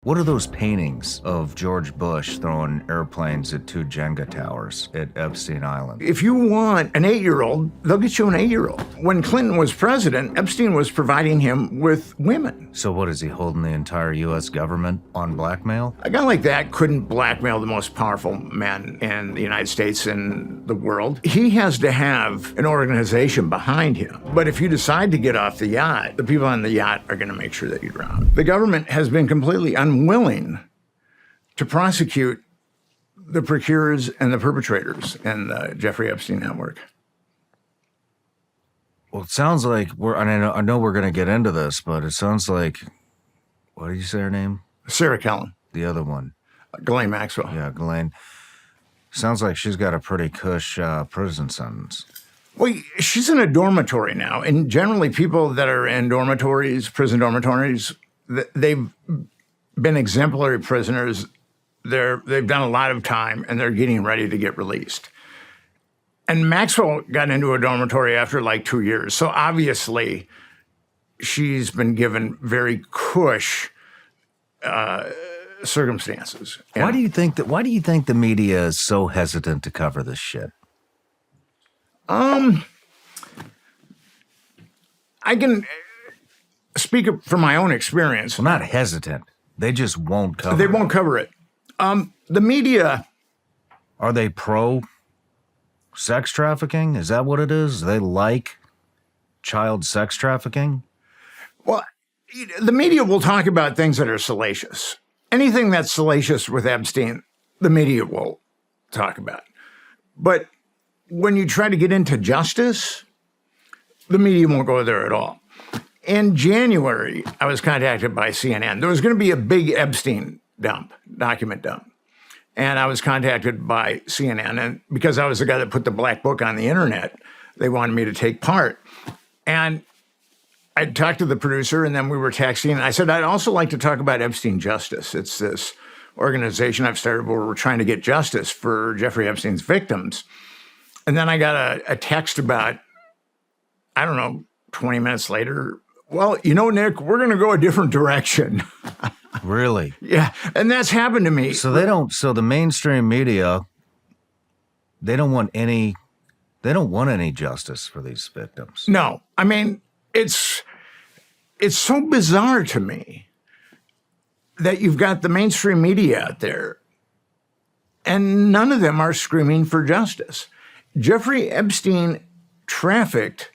What are those paintings of George Bush throwing airplanes at 2 Jenga towers at Epstein Island? If you want an 8-year-old, they'll get you an 8-year-old. When Clinton was president, Epstein was providing him with women. So what, is he holding the entire U.S. government on blackmail? A guy like that couldn't blackmail the most powerful man in the United States and the world. He has to have an organization behind him. But if you decide to get off the yacht, the people on the yacht are going to make sure that you drown. The government has been completely unwilling to prosecute the procurers and the perpetrators in the Jeffrey Epstein network. Well, it sounds like I know we're going to get into this, but it sounds like, what did you say her name? Sarah Kellen. The other one. Ghislaine Maxwell. Yeah, Ghislaine. Sounds like she's got a pretty cush prison sentence. Well, she's in a dormitory now, and generally people that are in dormitories, prison dormitories, they've been exemplary prisoners. They've done a lot of time, and they're getting ready to get released. And Maxwell got into a dormitory after like 2 years. So obviously, she's been given very cush circumstances. Why do you think the media is so hesitant to cover this shit? I can speak from my own experience. Well, not hesitant. They just won't cover it. They won't cover it. The media... Are they pro sex trafficking? Is that what it is? They like child sex trafficking? Well, the media will talk about things that are salacious. Anything that's salacious with Epstein, the media will talk about. But when you try to get into justice, the media won't go there at all. In January, I was contacted by CNN. There was going to be a big Epstein document dump. And I was contacted by CNN. And because I was the guy that put the black book on the internet, they wanted me to take part. And I talked to the producer, and then we were texting. And I said, I'd also like to talk about Epstein Justice. It's this organization I've started where we're trying to get justice for Jeffrey Epstein's victims. And then I got a text about, 20 minutes later. Well, Nick, we're going to go a different direction. Really? Yeah. And that's happened to me. So the mainstream media, they don't want any justice for these victims. No. I mean, it's so bizarre to me that you've got the mainstream media out there and none of them are screaming for justice. Jeffrey Epstein trafficked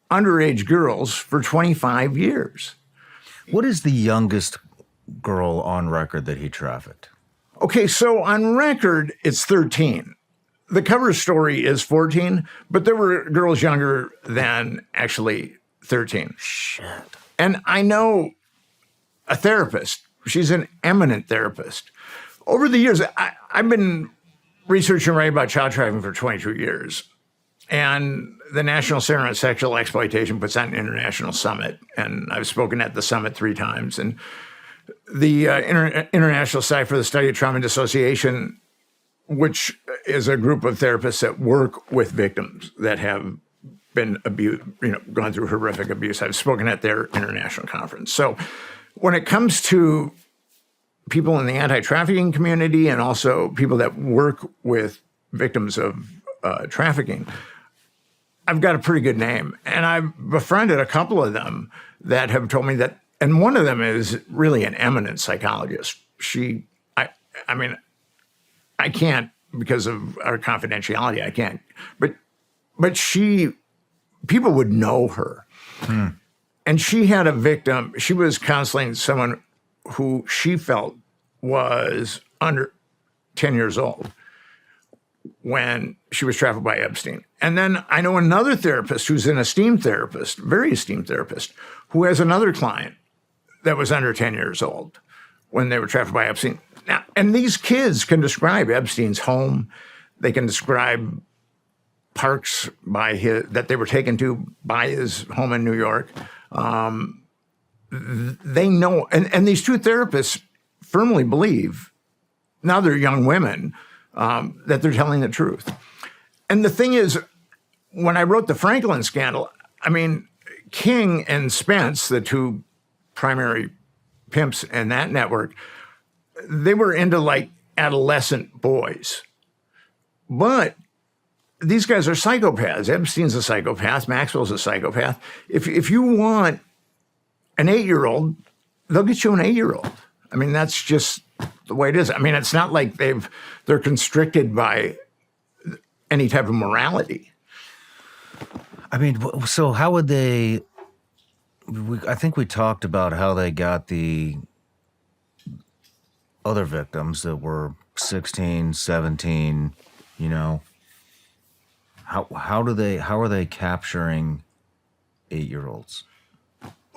underage girls for 25 years. What is the youngest girl on record that he trafficked? Okay, so on record, it's 13. The cover story is 14, but there were girls younger than actually 13. Shit. And I know a therapist. She's an eminent therapist. Over the years, I've been researching and writing about child trafficking for 22 years. And the National Center on Sexual Exploitation puts on an international summit. And I've spoken at the summit 3 times. And the International Society for the Study of Trauma and Dissociation, which is a group of therapists that work with victims that have been abused, gone through horrific abuse. I've spoken at their international conference. So when it comes to people in the anti-trafficking community and also people that work with victims of trafficking, I've got a pretty good name. And I've befriended a couple of them that have told me that, and one of them is really an eminent psychologist. I can't, because of our confidentiality, I can't. But people would know her. And she had a victim. She was counseling someone who she felt was under 10 years old when she was trafficked by Epstein. And then I know another therapist who's an esteemed therapist, very esteemed therapist, who has another client that was under 10 years old when they were trafficked by Epstein. Now, and these kids can describe Epstein's home. They can describe parks that they were taken to by his home in New York. They know, and these 2 therapists firmly believe, now they're young women, that they're telling the truth. And the thing is, when I wrote the Franklin scandal, King and Spence, the 2 primary pimps in that network, they were into like adolescent boys. But these guys are psychopaths. Epstein's a psychopath. Maxwell's a psychopath. If you want an 8-year-old, they'll get you an 8-year-old. I mean, that's just the way it is. I mean, it's not like they're constricted by any type of morality. I mean, so how would they? I think we talked about how they got the other victims that were 16, 17. You know, how are they capturing 8-year-olds?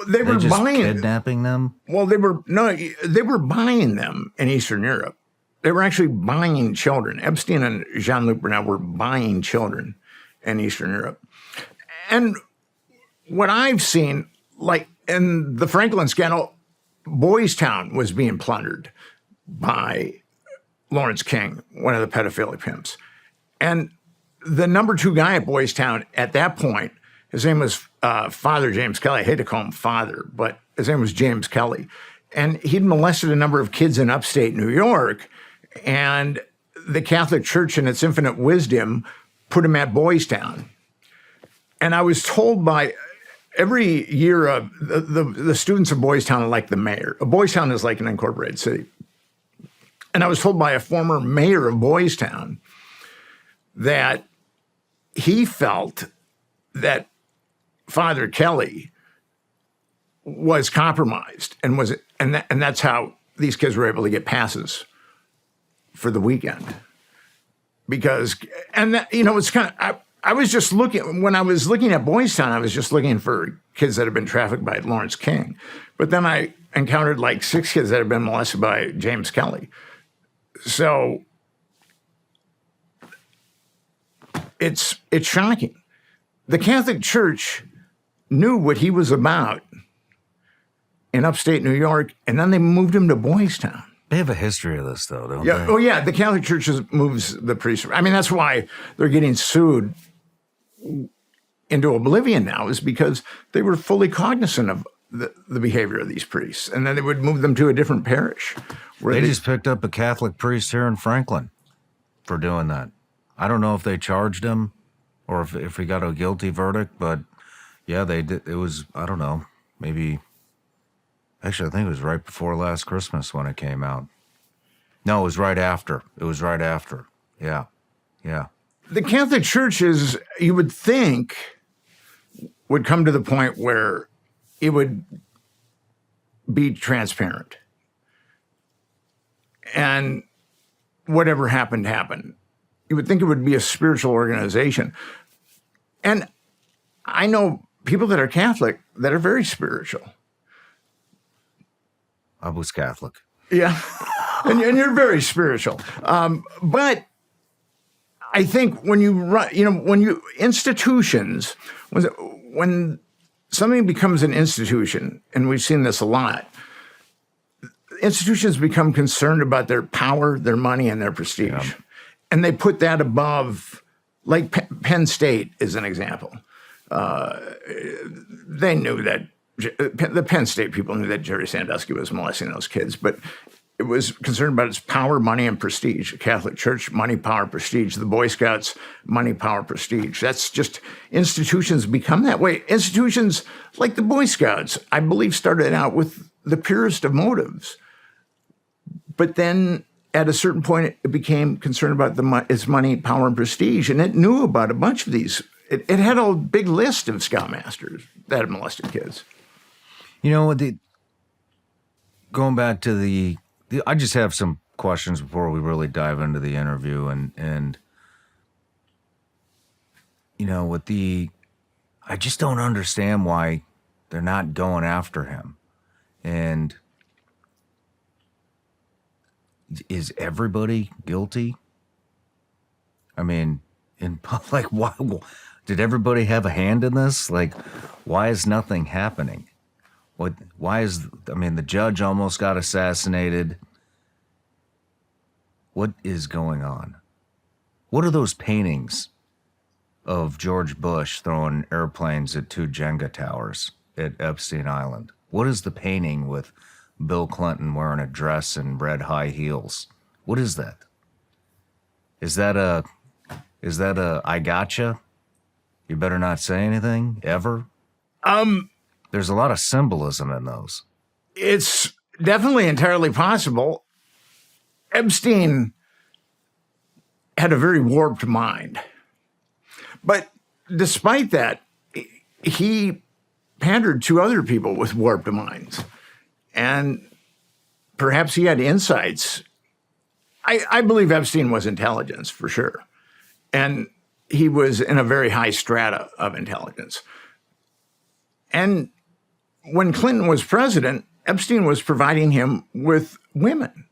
They were just buying kidnapping them. Well, they were buying them in Eastern Europe. They were actually buying children. Epstein and Jean-Luc Brunel were buying children in Eastern Europe. And what I've seen, like in the Franklin scandal, Boys Town was being plundered by Lawrence King, one of the pedophilic pimps. And the number 2 guy at Boys Town at that point, his name was Father James Kelly. I hate to call him father, but his name was James Kelly. And he'd molested a number of kids in upstate New York. And the Catholic Church, in its infinite wisdom, put him at Boys Town. And I was told by every year, the students of Boys Town are like the mayor. Boys Town is like an incorporated city. And I was told by a former mayor of Boys Town that he felt that Father Kelly was compromised and that's how these kids were able to get passes for the weekend. Because, it's kind of, I was just looking, when I was looking at Boys Town, I was just looking for kids that had been trafficked by Lawrence King. But then I encountered like 6 kids that had been molested by James Kelly. So it's shocking. The Catholic Church knew what he was about in upstate New York, and then they moved him to Boys Town. They have a history of this, though, don't Yeah. they? Oh, yeah. The Catholic Church moves the priests. I mean, that's why they're getting sued into oblivion now, is because they were fully cognizant of the behavior of these priests, and then they would move them to a different parish. They just picked up a Catholic priest here in Franklin for doing that. I don't know if they charged him or if he got a guilty verdict, but yeah, they did. It was, I don't know, maybe, actually, I think it was right before last Christmas when it came out. No, it was right after. Yeah. Yeah. The Catholic Church is, you would think, would come to the point where it would be transparent. And whatever happened, happened. You would think it would be a spiritual organization. And I know people that are Catholic that are very spiritual. I was Catholic. Yeah. And you're very spiritual. But I think when you run, institutions, when something becomes an institution, and we've seen this a lot, institutions become concerned about their power, their money, and their prestige. Yeah. And they put that above, like Penn State is an example. They knew that, the Penn State people knew that Jerry Sandusky was molesting those kids, but it was concerned about its power, money, and prestige. The Catholic Church, money, power, prestige. The Boy Scouts, money, power, prestige. That's just, institutions become that way. Institutions like the Boy Scouts, I believe, started out with the purest of motives. But then at a certain point, it became concerned about its money, power, and prestige. And it knew about a bunch of these. It had a big list of scoutmasters that had molested kids. Going back to I just have some questions before we really dive into the interview, and I just don't understand why they're not going after him. And is everybody guilty? I mean, why did everybody have a hand in this? Like, why is nothing happening? The judge almost got assassinated. What is going on? What are those paintings of George Bush throwing airplanes at 2 Jenga towers at Epstein Island? What is the painting with Bill Clinton wearing a dress and red high heels. What is that? Is that a I gotcha? You better not say anything ever? There's a lot of symbolism in those. It's definitely entirely possible. Epstein had a very warped mind. But despite that, he pandered to other people with warped minds. And perhaps he had insights. I believe Epstein was intelligence, for sure. And he was in a very high strata of intelligence. And when Clinton was president, Epstein was providing him with women.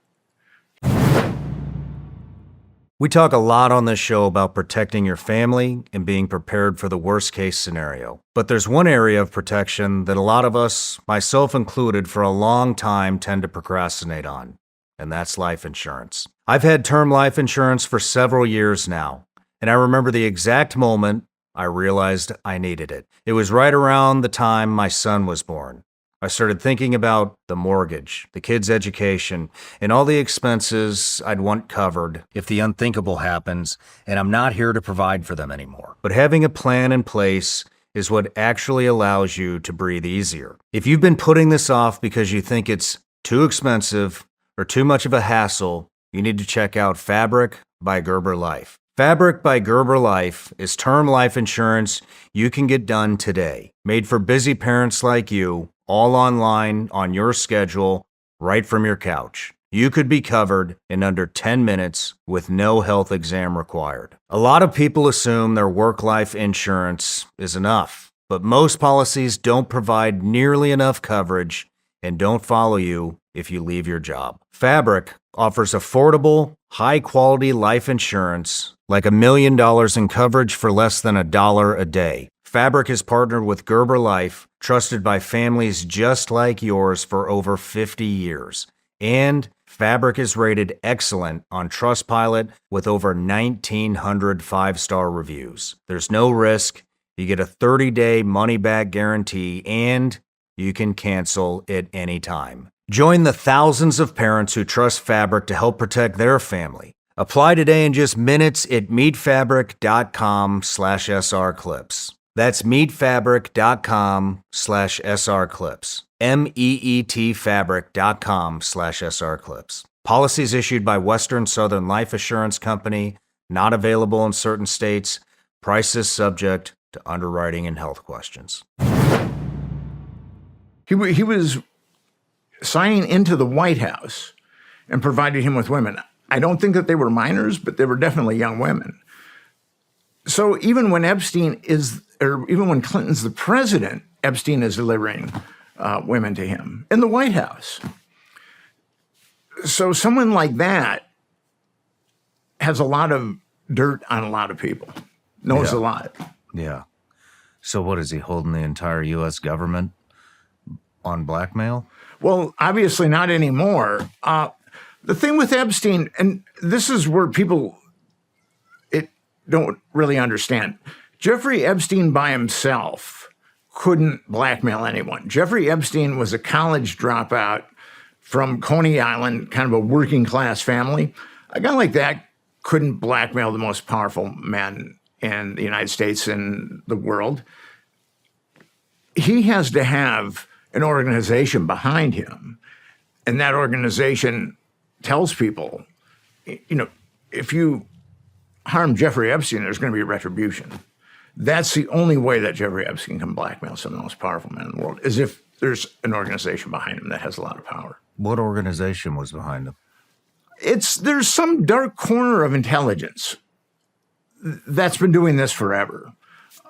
We talk a lot on this show about protecting your family and being prepared for the worst case scenario. But there's one area of protection that a lot of us, myself included, for a long time tend to procrastinate on, and that's life insurance. I've had term life insurance for several years now, and I remember the exact moment I realized I needed it. It was right around the time my son was born. I started thinking about the mortgage, the kid's education, and all the expenses I'd want covered if the unthinkable happens, and I'm not here to provide for them anymore. But having a plan in place is what actually allows you to breathe easier. If you've been putting this off because you think it's too expensive or too much of a hassle, you need to check out Fabric by Gerber Life. Fabric by Gerber Life is term life insurance you can get done today, made for busy parents like you, all online, on your schedule, right from your couch. You could be covered in under 10 minutes with no health exam required. A lot of people assume their work-life insurance is enough, but most policies don't provide nearly enough coverage and don't follow you if you leave your job. Fabric offers affordable, high-quality life insurance like $1 million in coverage for less than $1 a day. Fabric is partnered with Gerber Life, trusted by families just like yours for over 50 years. And Fabric is rated excellent on Trustpilot with over 1,900 five-star reviews. There's no risk, you get a 30-day money-back guarantee, and you can cancel at any time. Join the thousands of parents who trust Fabric to help protect their family. Apply today in just minutes at meetfabric.com/srclips. That's meetfabric.com/srclips. meetfabric.com/srclips. Policies issued by Western Southern Life Assurance Company, not available in certain states. Prices subject to underwriting and health questions. He was signing into the White House and provided him with women. I don't think that they were minors, but they were definitely young women. So even when even when Clinton's the president, Epstein is delivering women to him in the White House. So someone like that has a lot of dirt on a lot of people, knows a lot. Yeah. So what is he holding the entire U.S. government on blackmail? Well, obviously not anymore. The thing with Epstein, and this is where people don't really understand. Jeffrey Epstein by himself couldn't blackmail anyone. Jeffrey Epstein was a college dropout from Coney Island, kind of a working class family. A guy like that couldn't blackmail the most powerful men in the United States and the world. He has to have an organization behind him. And that organization tells people, if you harm Jeffrey Epstein, there's going to be retribution. That's the only way that Jeffrey Epstein can blackmail some of the most powerful men in the world, is if there's an organization behind him that has a lot of power. What organization was behind him? There's some dark corner of intelligence that's been doing this forever.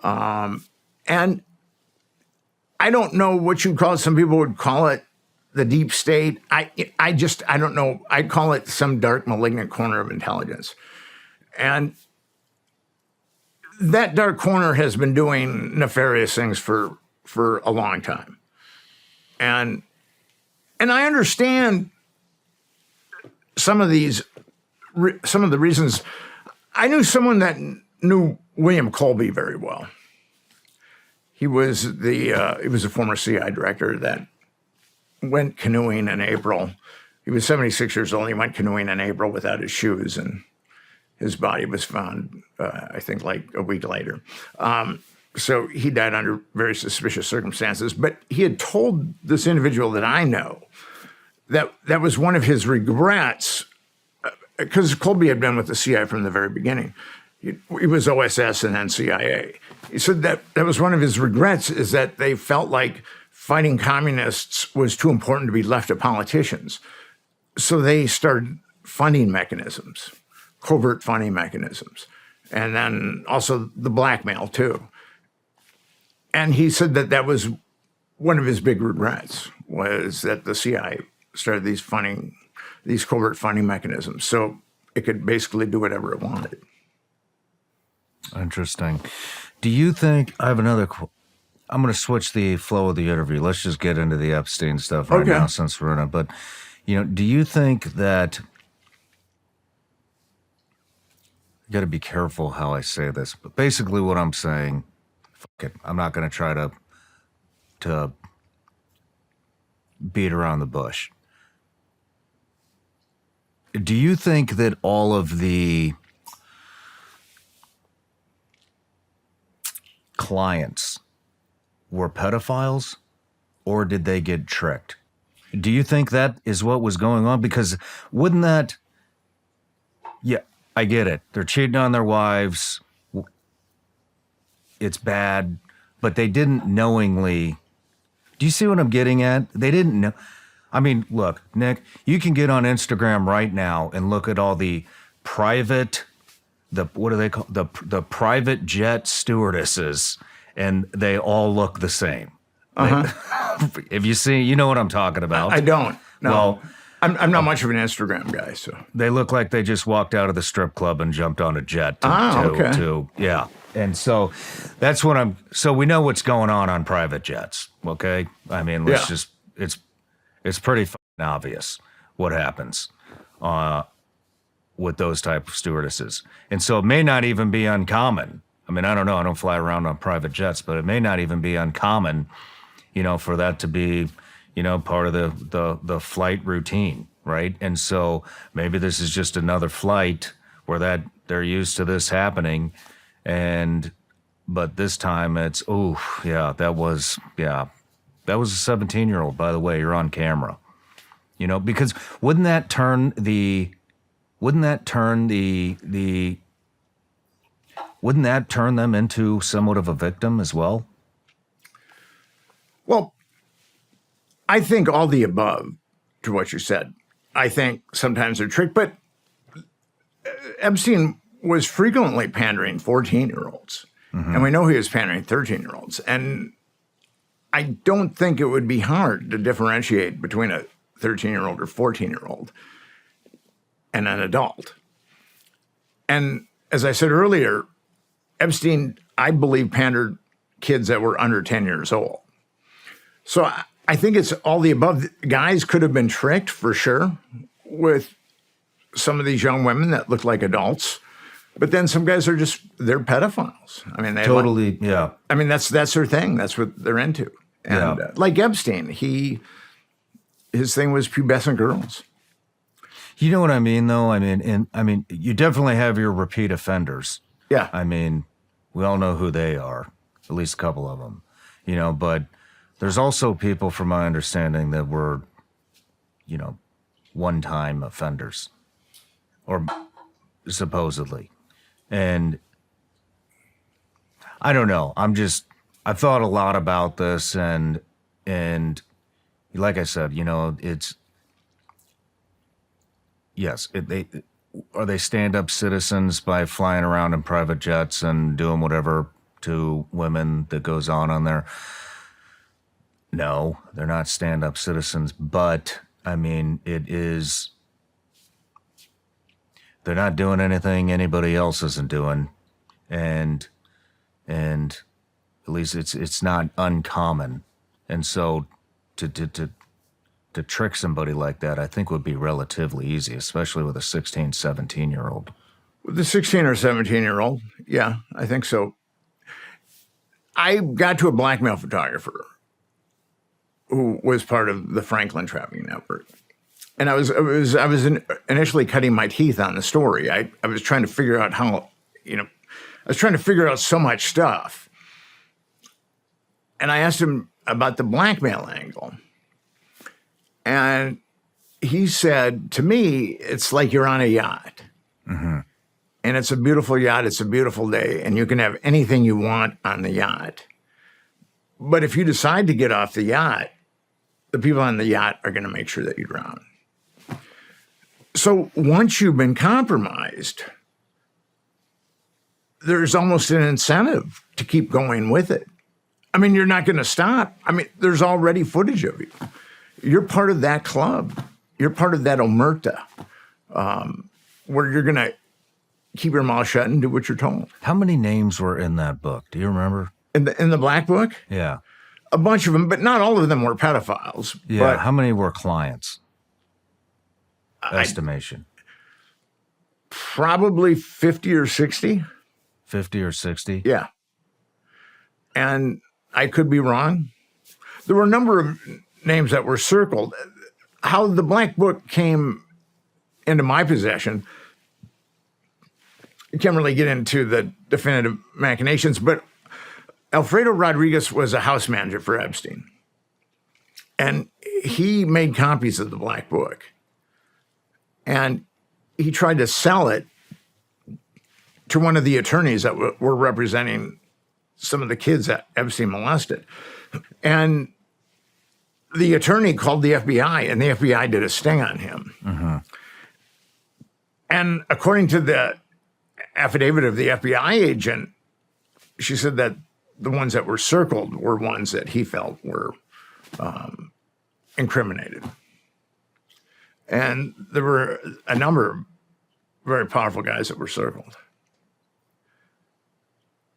And I don't know what you'd call it. Some people would call it the deep state. I don't know. I'd call it some dark, malignant corner of intelligence. And that dark corner has been doing nefarious things for a long time. And I understand some of the reasons. I knew someone that knew William Colby very well. He was a former CI director that went canoeing in April. He was 76 years old. He went canoeing in April without his shoes, and his body was found, I think, like a week later. So he died under very suspicious circumstances. But he had told this individual that I know that that was one of his regrets, because Colby had been with the CIA from the very beginning. He was OSS and then CIA. He said that that was one of his regrets, is that they felt like fighting communists was too important to be left to politicians. So they started funding mechanisms, covert funding mechanisms, and then also the blackmail too. And he said that that was one of his big regrets, was that the CIA started these covert funding mechanisms, so it could basically do whatever it wanted. Interesting. Do you think, I have another, I'm going to switch the flow of the interview. Let's just get into the Epstein stuff right now, since we're in it. But, do you think that, I got to be careful how I say this, but basically what I'm saying, fuck it, I'm not going to try to beat around the bush. Do you think that all of the clients were pedophiles, or did they get tricked? Do you think that is what was going on? Because wouldn't that, yeah, I get it. They're cheating on their wives. It's bad, but they didn't knowingly. Do you see what I'm getting at? They didn't know. I mean, look, Nick, you can get on Instagram right now and look at all the private, what do they call, the private jet stewardesses, and they all look the same. If you see, you know what I'm talking about. I don't. No. Well, I'm not much of an Instagram guy, so. They look like they just walked out of the strip club and jumped on a jet yeah. And so that's what so we know what's going on private jets, okay? I mean, it's pretty obvious what happens with those type of stewardesses. And so it may not even be uncommon. I mean, I don't know. I don't fly around on private jets, but it may not even be uncommon, for that to be, part of the flight routine, right? And so maybe this is just another flight where they're used to this happening, but this time it's, that was a 17-year-old, by the way. You're on camera, because wouldn't that turn them into somewhat of a victim as well? Well, I think all the above to what you said. I think sometimes they're tricked, but Epstein was frequently pandering 14-year-olds. And we know he was pandering 13-year-olds. And I don't think it would be hard to differentiate between a 13-year-old or 14-year-old and an adult. And as I said earlier, Epstein, I believe, pandered kids that were under 10 years old. So I think it's all the above. Guys could have been tricked, for sure, with some of these young women that look like adults. But then some guys they're pedophiles. I mean, yeah. I mean, that's their thing. That's what they're into. And like Epstein, his thing was pubescent girls. You know what I mean, though? I mean, you definitely have your repeat offenders. Yeah. I mean, we all know who they are, at least a couple of them, but there's also people, from my understanding, that were, one-time offenders, or supposedly. And I don't know. I thought a lot about this, and like I said, it's, yes, are they stand-up citizens by flying around in private jets and doing whatever to women that goes on there? No, they're not stand-up citizens, but, I mean, they're not doing anything anybody else isn't doing, and at least it's not uncommon. And so to trick somebody like that, I think, would be relatively easy, especially with a 16, 17-year-old. With the 16 or 17-year-old, yeah, I think so. I got to a blackmail photographer who was part of the Franklin trafficking network. And I was initially cutting my teeth on the story. I was trying to figure out how, I was trying to figure out so much stuff. And I asked him about the blackmail angle. And he said, to me, it's like you're on a yacht. Mm-hmm. And it's a beautiful yacht. It's a beautiful day. And you can have anything you want on the yacht. But if you decide to get off the yacht, the people on the yacht are going to make sure that you drown. So once you've been compromised, there's almost an incentive to keep going with it. I mean, you're not going to stop. I mean, there's already footage of you. You're part of that club. You're part of that omerta, where you're going to keep your mouth shut and do what you're told. How many names were in that book? Do you remember? In the Black Book? Yeah. A bunch of them, but not all of them were pedophiles. Yeah. But how many were clients? Estimation. Probably 50 or 60. 50 or 60? Yeah. And I could be wrong. There were a number of names that were circled. How the Black Book came into my possession, I can't really get into the definitive machinations, but Alfredo Rodriguez was a house manager for Epstein. And he made copies of the Black Book. And he tried to sell it to one of the attorneys that were representing some of the kids that Epstein molested. And the attorney called the FBI, and the FBI did a sting on him. Mm-hmm. And according to the affidavit of the FBI agent, she said that the ones that were circled were ones that he felt were incriminated. And there were a number of very powerful guys that were circled.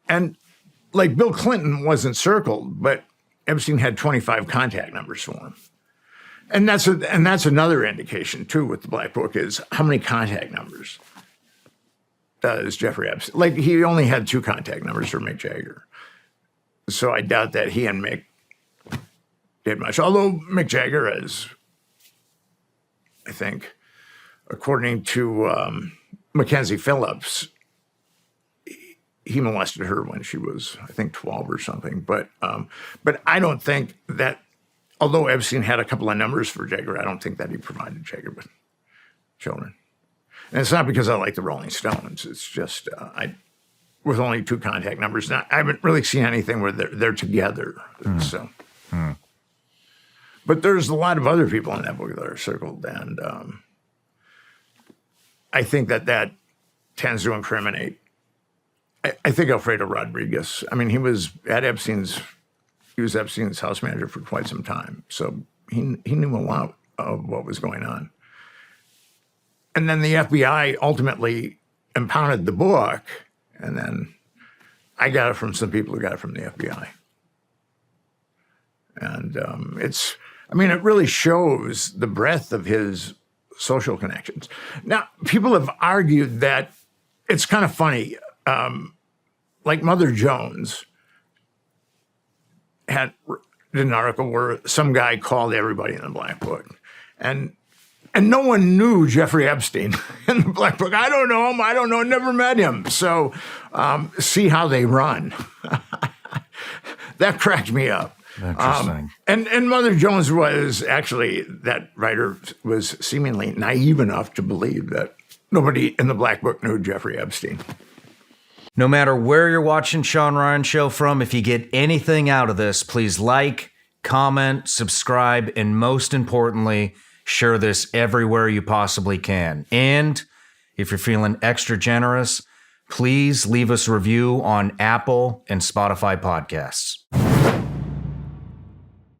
And like Bill Clinton wasn't circled, but Epstein had 25 contact numbers for him. And that's another indication, too, with the Black Book is how many contact numbers does Jeffrey Epstein? Like, he only had 2 contact numbers for Mick Jagger. So I doubt that he and Mick did much. Although Mick Jagger is, I think, according to Mackenzie Phillips, he molested her when she was, I think, 12 or something. But I don't think that, although Epstein had a couple of numbers for Jagger, I don't think that he provided Jagger with children. And it's not because I like the Rolling Stones. It's just, with only 2 contact numbers, I haven't really seen anything where they're together. Mm. So, But there's a lot of other people in that book that are circled. And I think that tends to incriminate. I think Alfredo Rodriguez, I mean, he was Epstein's house manager for quite some time. So he knew a lot of what was going on. And then the FBI ultimately impounded the book. And then I got it from some people who got it from the FBI. And it really shows the breadth of his social connections. Now, people have argued that it's kind of funny. Like Mother Jones did an article where some guy called everybody in the Black Book. And no one knew Jeffrey Epstein in the Black Book. I don't know him. Never met him. So see how they run. That cracked me up. Interesting. And Mother Jones was actually, that writer was seemingly naive enough to believe that nobody in the Black Book knew Jeffrey Epstein. No matter where you're watching Shawn Ryan Show from, if you get anything out of this, please like, comment, subscribe, and most importantly, share this everywhere you possibly can. And if you're feeling extra generous, please leave us a review on Apple and Spotify podcasts.